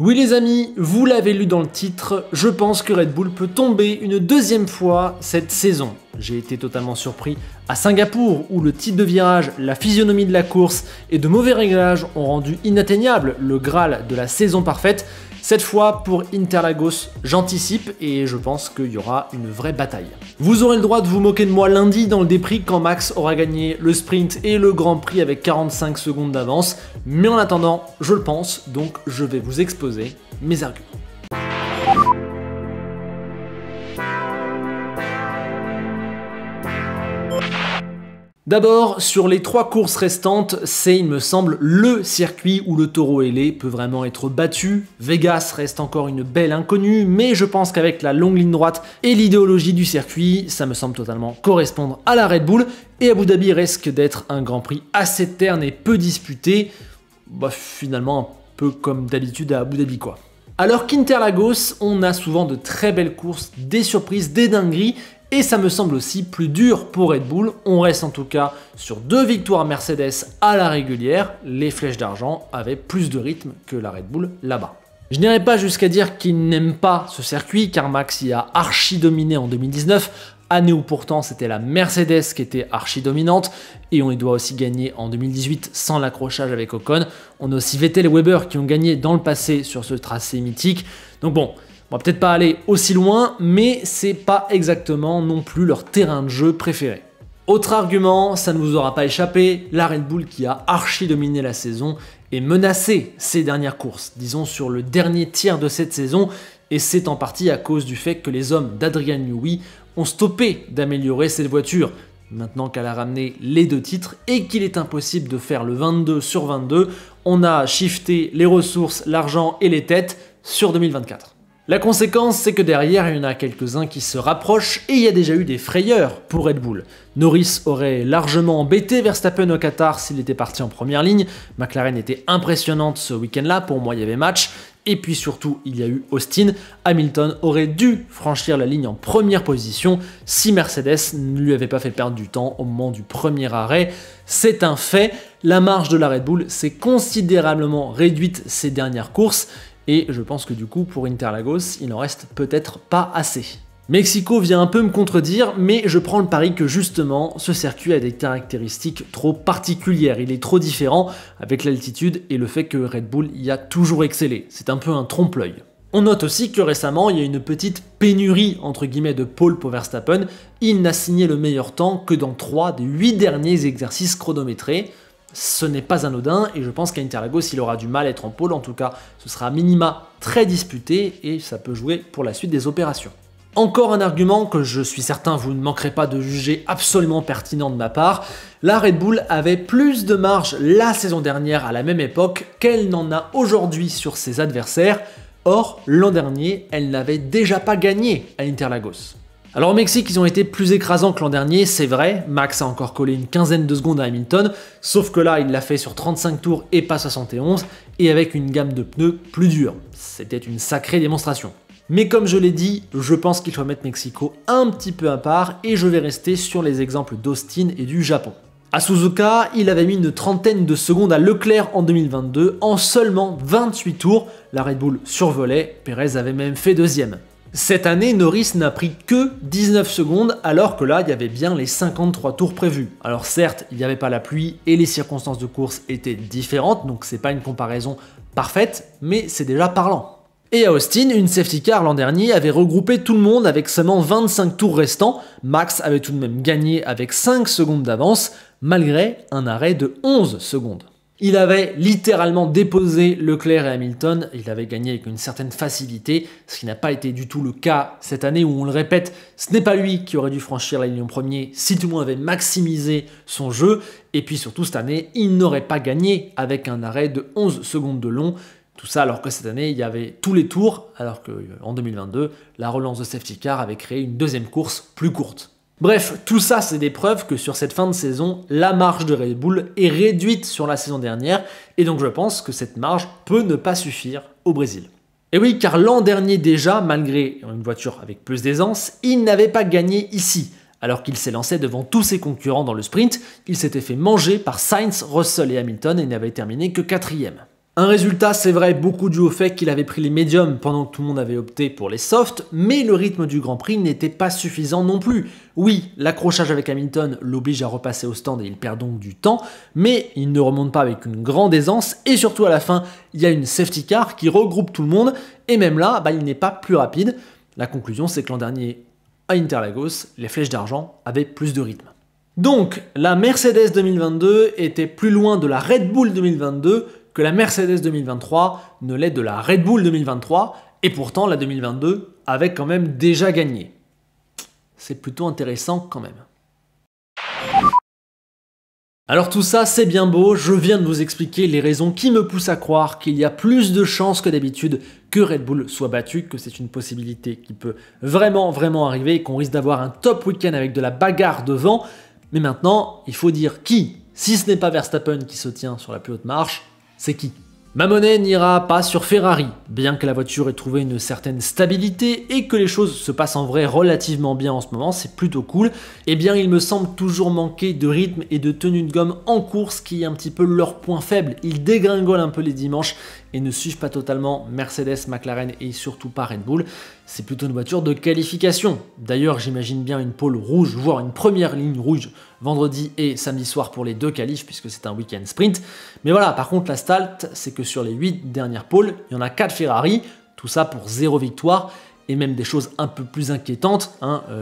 Oui les amis, vous l'avez lu dans le titre, je pense que Red Bull peut tomber une deuxième fois cette saison. J'ai été totalement surpris à Singapour où le type de virage, la physionomie de la course et de mauvais réglages ont rendu inatteignable le Graal de la saison parfaite. Cette fois, pour Interlagos, j'anticipe et je pense qu'il y aura une vraie bataille. Vous aurez le droit de vous moquer de moi lundi dans le débrief quand Max aura gagné le sprint et le Grand Prix avec 45 secondes d'avance. Mais en attendant, je le pense, donc je vais vous exposer mes arguments. D'abord, sur les 3 courses restantes, c'est, il me semble, le circuit où le taureau ailé peut vraiment être battu. Vegas reste encore une belle inconnue, mais je pense qu'avec la longue ligne droite et l'idéologie du circuit, ça me semble totalement correspondre à la Red Bull. Et Abu Dhabi risque d'être un Grand Prix assez terne et peu disputé. Finalement, un peu comme d'habitude à Abu Dhabi quoi. Alors qu'Interlagos, on a souvent de très belles courses, des surprises, des dingueries. Et ça me semble aussi plus dur pour Red Bull. On reste en tout cas sur 2 victoires Mercedes à la régulière. Les flèches d'argent avaient plus de rythme que la Red Bull là-bas. Je n'irai pas jusqu'à dire qu'ils n'aiment pas ce circuit, car Max y a archi dominé en 2019, année où pourtant c'était la Mercedes qui était archi dominante, et on y doit aussi gagner en 2018 sans l'accrochage avec Ocon. On a aussi Vettel et Weber qui ont gagné dans le passé sur ce tracé mythique. Donc bon, on va peut-être pas aller aussi loin, mais c'est pas exactement non plus leur terrain de jeu préféré. Autre argument, ça ne vous aura pas échappé, la Red Bull qui a archi dominé la saison est menacée ces dernières courses, disons sur le dernier tiers de cette saison, et c'est en partie à cause du fait que les hommes d'Adrian Newey ont stoppé d'améliorer cette voiture, maintenant qu'elle a ramené les 2 titres et qu'il est impossible de faire le 22 sur 22, on a shifté les ressources, l'argent et les têtes sur 2024. La conséquence, c'est que derrière, il y en a quelques-uns qui se rapprochent et il y a déjà eu des frayeurs pour Red Bull. Norris aurait largement embêté Verstappen au Qatar s'il était parti en première ligne. McLaren était impressionnante ce week-end-là, pour moi il y avait match. Et puis surtout, il y a eu Austin. Hamilton aurait dû franchir la ligne en première position si Mercedes ne lui avait pas fait perdre du temps au moment du premier arrêt. C'est un fait, la marge de la Red Bull s'est considérablement réduite ces dernières courses. Et je pense que du coup, pour Interlagos, il n'en reste peut-être pas assez. Mexico vient un peu me contredire, mais je prends le pari que justement, ce circuit a des caractéristiques trop particulières. Il est trop différent avec l'altitude et le fait que Red Bull y a toujours excellé. C'est un peu un trompe-l'œil. On note aussi que récemment, il y a une petite pénurie entre guillemets de pole pour Verstappen. Il n'a signé le meilleur temps que dans 3 des 8 derniers exercices chronométrés. Ce n'est pas anodin et je pense qu'à Interlagos il aura du mal à être en pôle, en tout cas ce sera à minima très disputé et ça peut jouer pour la suite des opérations. Encore un argument que je suis certain vous ne manquerez pas de juger absolument pertinent de ma part, la Red Bull avait plus de marge la saison dernière à la même époque qu'elle n'en a aujourd'hui sur ses adversaires, or l'an dernier elle n'avait déjà pas gagné à Interlagos. Alors au Mexique, ils ont été plus écrasants que l'an dernier, c'est vrai, Max a encore collé une quinzaine de secondes à Hamilton, sauf que là, il l'a fait sur 35 tours et pas 71, et avec une gamme de pneus plus dure. C'était une sacrée démonstration. Mais comme je l'ai dit, je pense qu'il faut mettre Mexico un petit peu à part, et je vais rester sur les exemples d'Austin et du Japon. À Suzuka, il avait mis une trentaine de secondes à Leclerc en 2022, en seulement 28 tours, la Red Bull survolait, Perez avait même fait 2e. Cette année, Norris n'a pris que 19 secondes alors que là, il y avait bien les 53 tours prévus. Alors certes, il n'y avait pas la pluie et les circonstances de course étaient différentes, donc c'est pas une comparaison parfaite, mais c'est déjà parlant. Et à Austin, une safety car l'an dernier avait regroupé tout le monde avec seulement 25 tours restants. Max avait tout de même gagné avec 5 secondes d'avance, malgré un arrêt de 11 secondes. Il avait littéralement déposé Leclerc et Hamilton, il avait gagné avec une certaine facilité, ce qui n'a pas été du tout le cas cette année où on le répète, ce n'est pas lui qui aurait dû franchir la ligne en premier si tout le monde avait maximisé son jeu, et puis surtout cette année, il n'aurait pas gagné avec un arrêt de 11 secondes de long, tout ça alors que cette année, il y avait tous les tours, alors qu'en 2022, la relance de safety car avait créé une deuxième course plus courte. Bref, tout ça c'est des preuves que sur cette fin de saison, la marge de Red Bull est réduite sur la saison dernière et donc je pense que cette marge peut ne pas suffire au Brésil. Et oui, car l'an dernier déjà, malgré une voiture avec plus d'aisance, il n'avait pas gagné ici. Alors qu'il s'est lancé devant tous ses concurrents dans le sprint, il s'était fait manger par Sainz, Russell et Hamilton et n'avait terminé que 4e. Un résultat, c'est vrai, beaucoup dû au fait qu'il avait pris les médiums pendant que tout le monde avait opté pour les softs, mais le rythme du Grand Prix n'était pas suffisant non plus. Oui, l'accrochage avec Hamilton l'oblige à repasser au stand et il perd donc du temps, mais il ne remonte pas avec une grande aisance, et surtout à la fin, il y a une safety car qui regroupe tout le monde, et même là, il n'est pas plus rapide. La conclusion, c'est que l'an dernier, à Interlagos, les flèches d'argent avaient plus de rythme. Donc, la Mercedes 2022 était plus loin de la Red Bull 2022 que la Mercedes 2023 ne l'est de la Red Bull 2023, et pourtant la 2022 avait quand même déjà gagné. C'est plutôt intéressant quand même. Alors tout ça c'est bien beau, je viens de vous expliquer les raisons qui me poussent à croire qu'il y a plus de chances que d'habitude que Red Bull soit battu, que c'est une possibilité qui peut vraiment arriver et qu'on risque d'avoir un top week-end avec de la bagarre devant. Mais maintenant, il faut dire qui. Si ce n'est pas Verstappen qui se tient sur la plus haute marche, c'est qui? Ma monnaie n'ira pas sur Ferrari, bien que la voiture ait trouvé une certaine stabilité et que les choses se passent en vrai relativement bien en ce moment, c'est plutôt cool. Eh bien, il me semble toujours manquer de rythme et de tenue de gomme en course qui est un petit peu leur point faible. Ils dégringolent un peu les dimanches et ne suivent pas totalement Mercedes, McLaren et surtout pas Red Bull. C'est plutôt une voiture de qualification. D'ailleurs, j'imagine bien une pole rouge, voire une première ligne rouge vendredi et samedi soir pour les deux qualifs puisque c'est un week-end sprint. Mais voilà, par contre, la stat, c'est que sur les 8 dernières poles, il y en a 4 Ferrari, tout ça pour 0 victoire. Et même des choses un peu plus inquiétantes,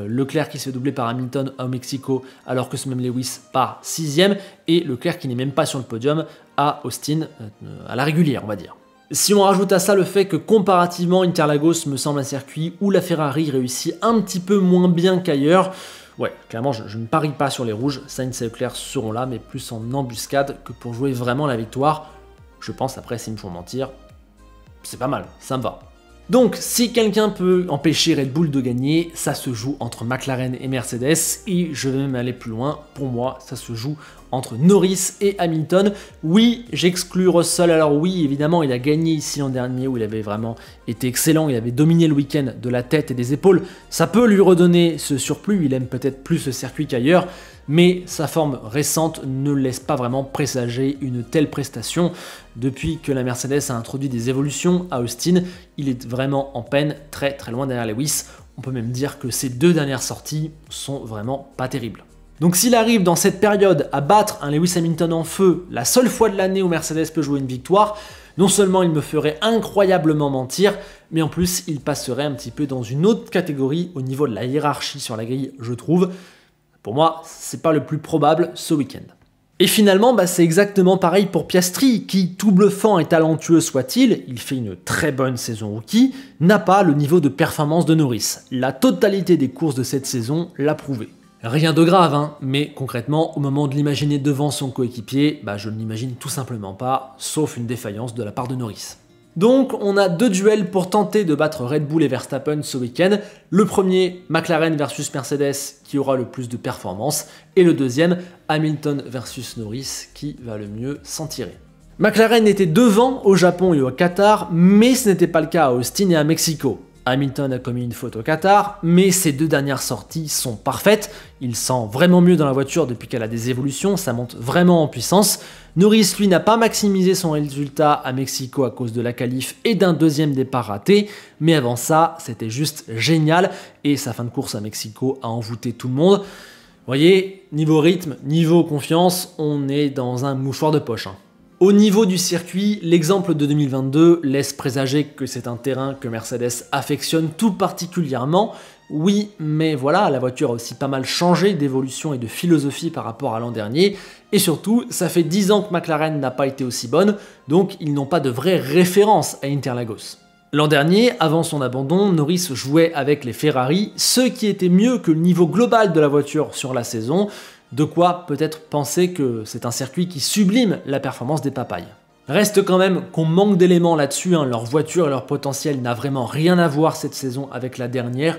Leclerc qui se fait doubler par Hamilton au Mexico alors que ce même Lewis part 6ème, et Leclerc qui n'est même pas sur le podium à Austin, à la régulière on va dire. Si on rajoute à ça le fait que comparativement Interlagos me semble un circuit où la Ferrari réussit un petit peu moins bien qu'ailleurs, ouais, clairement je ne parie pas sur les rouges, Sainz et Leclerc seront là mais plus en embuscade que pour jouer vraiment la victoire. Je pense, après s'ils me font mentir, c'est pas mal, ça me va. Donc, si quelqu'un peut empêcher Red Bull de gagner, ça se joue entre McLaren et Mercedes, et je vais même aller plus loin, pour moi, ça se joue entre Norris et Hamilton. Oui, j'exclus Russell, alors oui, évidemment, il a gagné ici l'an dernier, où il avait vraiment été excellent, il avait dominé le week-end de la tête et des épaules, ça peut lui redonner ce surplus, il aime peut-être plus ce circuit qu'ailleurs, mais sa forme récente ne laisse pas vraiment présager une telle prestation. Depuis que la Mercedes a introduit des évolutions à Austin, il est vraiment en peine, très loin derrière Lewis. On peut même dire que ses 2 dernières sorties sont vraiment pas terribles. Donc s'il arrive dans cette période à battre un Lewis Hamilton en feu, la seule fois de l'année où Mercedes peut jouer une victoire, non seulement il me ferait incroyablement mentir, mais en plus il passerait un petit peu dans une autre catégorie au niveau de la hiérarchie sur la grille, je trouve. Pour moi, c'est pas le plus probable ce week-end. Et finalement, c'est exactement pareil pour Piastri, qui, tout bluffant et talentueux soit-il, il fait une très bonne saison rookie, n'a pas le niveau de performance de Norris. La totalité des courses de cette saison l'a prouvé. Rien de grave, mais concrètement, au moment de l'imaginer devant son coéquipier, je ne l'imagine tout simplement pas, sauf une défaillance de la part de Norris. Donc on a 2 duels pour tenter de battre Red Bull et Verstappen ce week-end. Le premier, McLaren versus Mercedes, qui aura le plus de performance, et le deuxième, Hamilton versus Norris, qui va le mieux s'en tirer. McLaren était devant au Japon et au Qatar, mais ce n'était pas le cas à Austin et à Mexico. Hamilton a commis une faute au Qatar, mais ses 2 dernières sorties sont parfaites. Il sent vraiment mieux dans la voiture depuis qu'elle a des évolutions, ça monte vraiment en puissance. Norris, lui, n'a pas maximisé son résultat à Mexico à cause de la qualif et d'un 2e départ raté, mais avant ça, c'était juste génial, et sa fin de course à Mexico a envoûté tout le monde. Vous voyez, niveau rythme, niveau confiance, on est dans un mouchoir de poche. Au niveau du circuit, l'exemple de 2022 laisse présager que c'est un terrain que Mercedes affectionne tout particulièrement. Oui, mais voilà, la voiture a aussi pas mal changé d'évolution et de philosophie par rapport à l'an dernier. Et surtout, ça fait 10 ans que McLaren n'a pas été aussi bonne, donc ils n'ont pas de vraie référence à Interlagos. L'an dernier, avant son abandon, Norris jouait avec les Ferrari, ce qui était mieux que le niveau global de la voiture sur la saison. De quoi peut-être penser que c'est un circuit qui sublime la performance des papayes. Reste quand même qu'on manque d'éléments là-dessus, leur voiture et leur potentiel n'a vraiment rien à voir cette saison avec la dernière.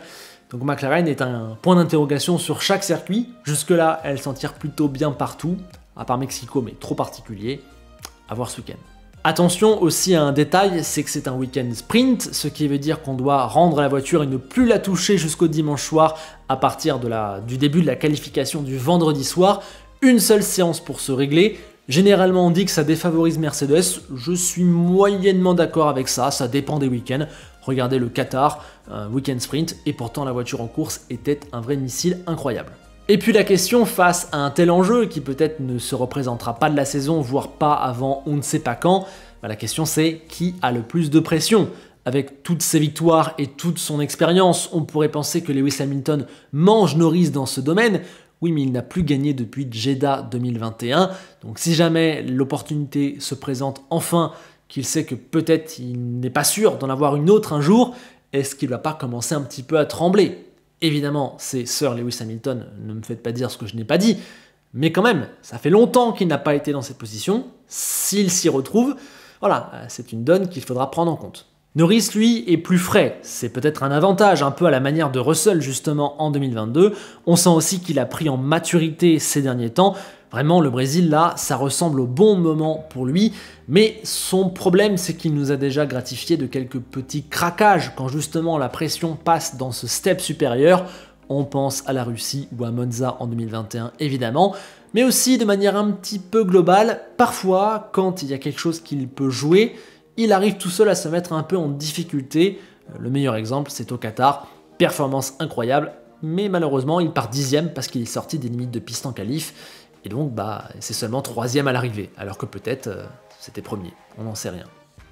Donc McLaren est un point d'interrogation sur chaque circuit. Jusque-là, elle s'en tire plutôt bien partout, à part Mexico, mais trop particulier. À voir ce week-end. Attention aussi à un détail, c'est que c'est un week-end sprint, ce qui veut dire qu'on doit rendre la voiture et ne plus la toucher jusqu'au dimanche soir à partir du début de la qualification du vendredi soir. Une seule séance pour se régler. Généralement on dit que ça défavorise Mercedes, je suis moyennement d'accord avec ça, ça dépend des week-ends. Regardez le Qatar, un week-end sprint, et pourtant la voiture en course était un vrai missile incroyable. Et puis la question face à un tel enjeu qui peut-être ne se représentera pas de la saison, voire pas avant on ne sait pas quand, la question c'est qui a le plus de pression? Avec toutes ses victoires et toute son expérience, on pourrait penser que Lewis Hamilton mange Norris dans ce domaine. Oui, mais il n'a plus gagné depuis Jeddah 2021, donc si jamais l'opportunité se présente enfin, qu'il sait que peut-être il n'est pas sûr d'en avoir une autre un jour, est-ce qu'il ne va pas commencer un petit peu à trembler? Évidemment, c'est Sir Lewis Hamilton, ne me faites pas dire ce que je n'ai pas dit, mais quand même, ça fait longtemps qu'il n'a pas été dans cette position, s'il s'y retrouve, voilà, c'est une donne qu'il faudra prendre en compte. Norris, lui, est plus frais, c'est peut-être un avantage, un peu à la manière de Russell justement en 2022, on sent aussi qu'il a pris en maturité ces derniers temps, vraiment le Brésil là, ça ressemble au bon moment pour lui, mais son problème c'est qu'il nous a déjà gratifié de quelques petits craquages quand justement la pression passe dans ce step supérieur, on pense à la Russie ou à Monza en 2021 évidemment, mais aussi de manière un petit peu globale, parfois quand il y a quelque chose qu'il peut jouer, il arrive tout seul à se mettre un peu en difficulté. Le meilleur exemple, c'est au Qatar. Performance incroyable, mais malheureusement, il part 10e parce qu'il est sorti des limites de piste en qualif. Et donc, c'est seulement 3e à l'arrivée, alors que peut-être c'était premier. On n'en sait rien.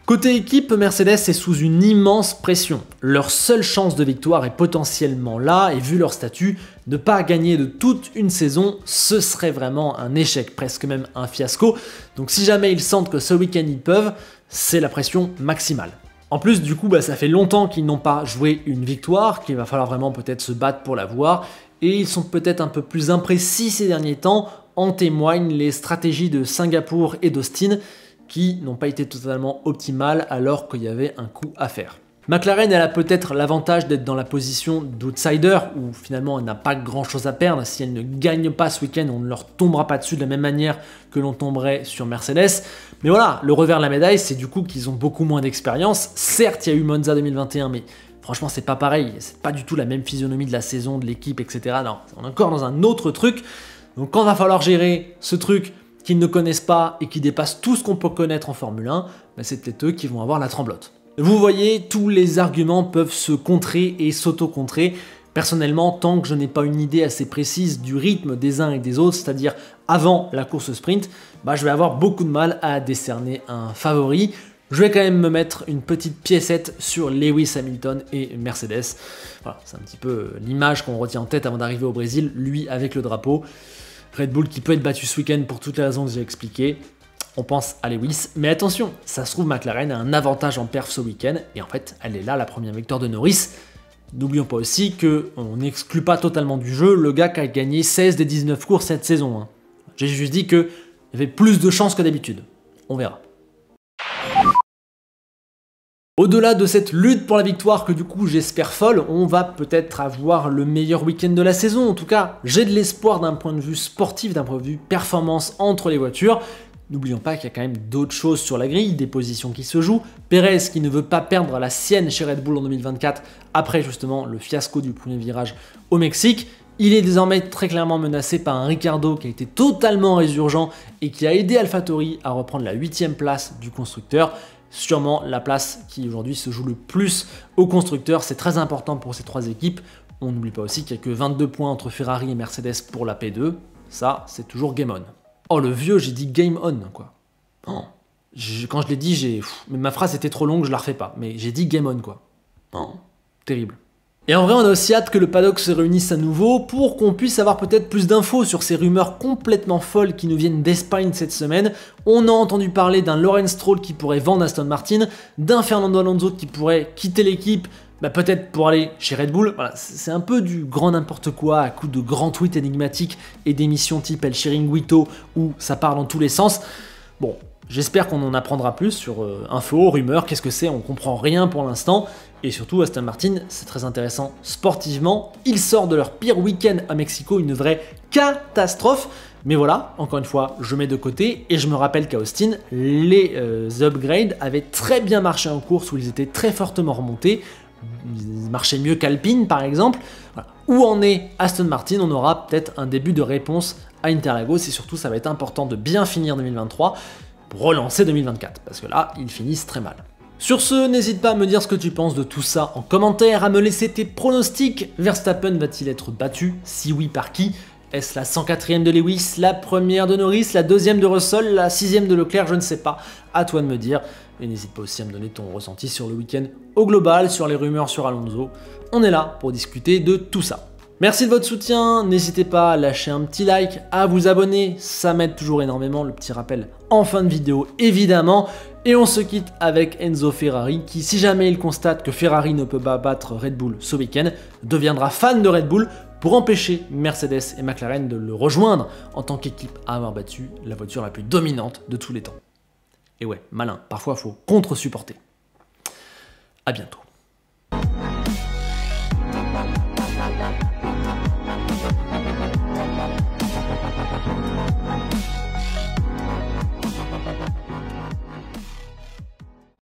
Côté équipe, Mercedes est sous une immense pression. Leur seule chance de victoire est potentiellement là, et vu leur statut, ne pas gagner de toute une saison, ce serait vraiment un échec, presque même un fiasco. Donc si jamais ils sentent que ce week-end ils peuvent, c'est la pression maximale. En plus, du coup, ça fait longtemps qu'ils n'ont pas joué une victoire, qu'il va falloir vraiment peut-être se battre pour l'avoir, et ils sont peut-être un peu plus imprécis ces derniers temps, en témoignent les stratégies de Singapour et d'Austin, qui n'ont pas été totalement optimales alors qu'il y avait un coup à faire. McLaren, elle a peut-être l'avantage d'être dans la position d'outsider, où finalement elle n'a pas grand chose à perdre. Si elle ne gagne pas ce week-end, on ne leur tombera pas dessus de la même manière que l'on tomberait sur Mercedes. Mais voilà, le revers de la médaille, c'est du coup qu'ils ont beaucoup moins d'expérience. Certes, il y a eu Monza 2021, mais franchement, c'est pas pareil. C'est pas du tout la même physionomie de la saison, de l'équipe, etc. Non, on est encore dans un autre truc. Donc quand il va falloir gérer ce truc qu'ils ne connaissent pas et qui dépasse tout ce qu'on peut connaître en Formule 1, c'est peut-être eux qui vont avoir la tremblote. Vous voyez, tous les arguments peuvent se contrer et s'auto-contrer. Personnellement, tant que je n'ai pas une idée assez précise du rythme des uns et des autres, c'est-à-dire avant la course sprint, je vais avoir beaucoup de mal à décerner un favori. Je vais quand même me mettre une petite piécette sur Lewis Hamilton et Mercedes. Voilà, c'est un petit peu l'image qu'on retient en tête avant d'arriver au Brésil, lui avec le drapeau. Red Bull qui peut être battu ce week-end pour toutes les raisons que j'ai expliquées. On pense à Lewis, mais attention, ça se trouve McLaren a un avantage en perf ce week-end, et en fait, elle est là, la première victoire de Norris. N'oublions pas aussi qu'on n'exclut pas totalement du jeu le gars qui a gagné 16 des 19 courses cette saison. J'ai juste dit qu'il y avait plus de chances que d'habitude. On verra. Au-delà de cette lutte pour la victoire que du coup j'espère folle, on va peut-être avoir le meilleur week-end de la saison. En tout cas, j'ai de l'espoir d'un point de vue sportif, d'un point de vue performance entre les voitures. N'oublions pas qu'il y a quand même d'autres choses sur la grille, des positions qui se jouent. Perez qui ne veut pas perdre la sienne chez Red Bull en 2024 après justement le fiasco du premier virage au Mexique. Il est désormais très clairement menacé par un Ricciardo qui a été totalement résurgent et qui a aidé AlphaTauri à reprendre la 8e place du constructeur. Sûrement la place qui aujourd'hui se joue le plus au constructeur, c'est très important pour ces trois équipes. On n'oublie pas aussi qu'il n'y a que 22 points entre Ferrari et Mercedes pour la P2, ça c'est toujours game on. Oh le vieux, j'ai dit game on quoi. Oh. Quand je l'ai dit, mais ma phrase était trop longue, je la refais pas, mais j'ai dit game on quoi. Oh. Terrible. Et en vrai, on a aussi hâte que le paddock se réunisse à nouveau pour qu'on puisse avoir peut-être plus d'infos sur ces rumeurs complètement folles qui nous viennent d'Espagne cette semaine. On a entendu parler d'un Lawrence Stroll qui pourrait vendre Aston Martin, d'un Fernando Alonso qui pourrait quitter l'équipe, peut-être pour aller chez Red Bull. Voilà, c'est un peu du grand n'importe quoi à coup de grands tweets énigmatiques et d'émissions type El Chiringuito où ça part dans tous les sens. Bon, j'espère qu'on en apprendra plus sur infos, rumeurs, qu'est-ce que c'est, on comprend rien pour l'instant. Et surtout, Aston Martin, c'est très intéressant sportivement. Ils sortent de leur pire week-end à Mexico, une vraie catastrophe. Mais voilà, encore une fois, je mets de côté. Et je me rappelle qu'à Austin, les upgrades avaient très bien marché en course où ils étaient très fortement remontés. Ils marchaient mieux qu'Alpine, par exemple. Voilà. Où en est Aston Martin? On aura peut-être un début de réponse à Interlagos, et surtout ça va être important de bien finir 2023 pour relancer 2024, parce que là, ils finissent très mal. Sur ce, n'hésite pas à me dire ce que tu penses de tout ça en commentaire, à me laisser tes pronostics. Verstappen va-t-il être battu? Si oui, par qui? Est-ce la 104e de Lewis, la première de Norris, la deuxième de Russell, la 6e de Leclerc? Je ne sais pas, à toi de me dire. Et n'hésite pas aussi à me donner ton ressenti sur le week-end au global, sur les rumeurs sur Alonso. On est là pour discuter de tout ça. Merci de votre soutien, n'hésitez pas à lâcher un petit like, à vous abonner, ça m'aide toujours énormément, le petit rappel en fin de vidéo évidemment. Et on se quitte avec Enzo Ferrari qui, si jamais il constate que Ferrari ne peut pas battre Red Bull ce week-end, deviendra fan de Red Bull pour empêcher Mercedes et McLaren de le rejoindre en tant qu'équipe à avoir battu la voiture la plus dominante de tous les temps. Et ouais, malin, parfois faut contre-supporter. À bientôt.